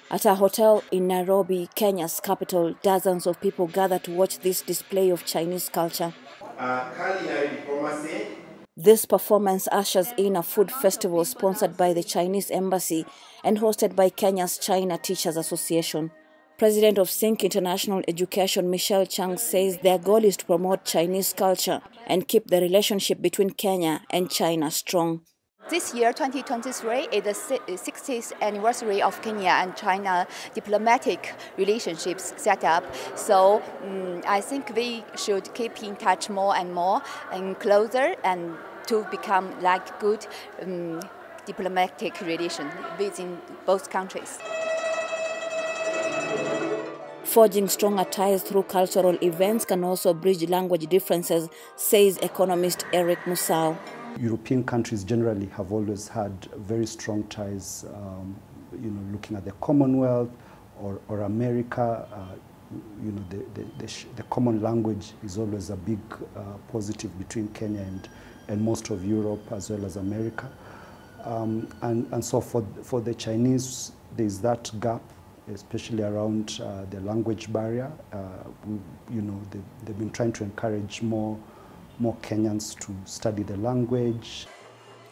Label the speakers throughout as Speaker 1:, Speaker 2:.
Speaker 1: At a hotel in Nairobi, Kenya's capital, dozens of people gather to watch this display of Chinese culture. This performance ushers in a food festival sponsored by the Chinese Embassy and hosted by Kenya's China Teachers Association. President of Sync International Education, Michelle Chang, says their goal is to promote Chinese culture and keep the relationship between Kenya and China strong.
Speaker 2: This year, 2023, is the 60th anniversary of Kenya and China diplomatic relationships set up. So I think we should keep in touch more and more and closer and to become like good diplomatic relations within both countries.
Speaker 1: Forging stronger ties through cultural events can also bridge language differences, says economist Eric Musau.
Speaker 3: European countries generally have always had very strong ties, looking at the Commonwealth or America, the common language is always a big positive between Kenya and most of Europe as well as America. And so for the Chinese, there's that gap, especially around the language barrier. They've been trying to encourage more Kenyans to study the language.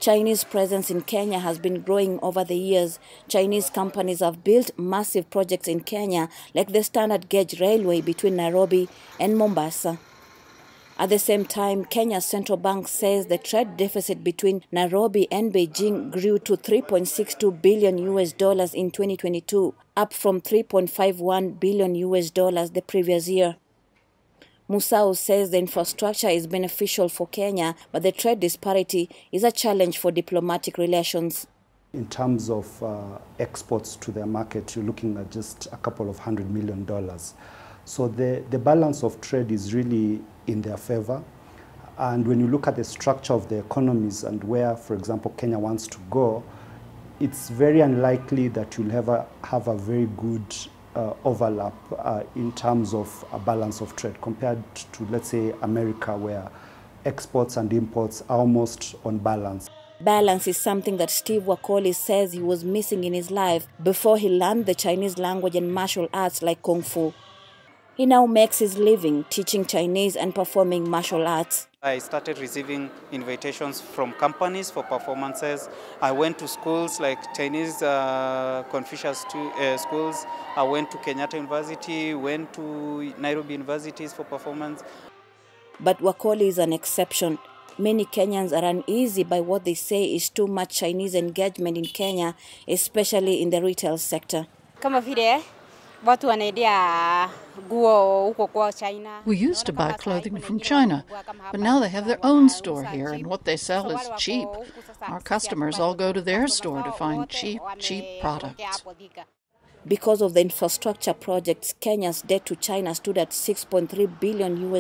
Speaker 1: Chinese presence in Kenya has been growing over the years. Chinese companies have built massive projects in Kenya, like the standard gauge railway between Nairobi and Mombasa. At the same time, Kenya's central bank says the trade deficit between Nairobi and Beijing grew to $3.62 billion in 2022, up from $3.51 billion the previous year. Musau says the infrastructure is beneficial for Kenya, but the trade disparity is a challenge for diplomatic relations.
Speaker 3: In terms of exports to their market, you're looking at just a couple of $100 million. So the balance of trade is really in their favor. And when you look at the structure of the economies and where, for example, Kenya wants to go, it's very unlikely that you'll ever have a very good overlap in terms of a balance of trade compared to, let's say, America, where exports and imports are almost on balance.
Speaker 1: Balance is something that Steve Wakoli says he was missing in his life before he learned the Chinese language and martial arts like Kung Fu. He now makes his living teaching Chinese and performing martial arts.
Speaker 4: I started receiving invitations from companies for performances. I went to schools like Chinese Confucius schools. I went to Kenyatta University, went to Nairobi universities for performance.
Speaker 1: But Wakoli is an exception. Many Kenyans are uneasy by what they say is too much Chinese engagement in Kenya, especially in the retail sector.
Speaker 5: We used to buy clothing from China, but now they have their own store here, and what they sell is cheap. Our customers all go to their store to find cheap products.
Speaker 1: Because of the infrastructure projects, Kenya's debt to China stood at $6.3 billion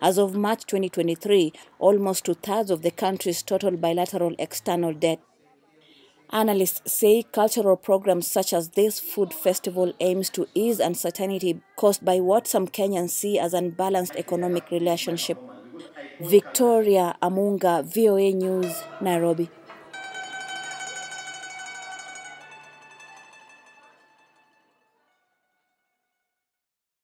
Speaker 1: as of March 2023, almost two-thirds of the country's total bilateral external debt. Analysts say cultural programs such as this food festival aims to ease uncertainty caused by what some Kenyans see as unbalanced economic relationship. Victoria Amunga, VOA News, Nairobi.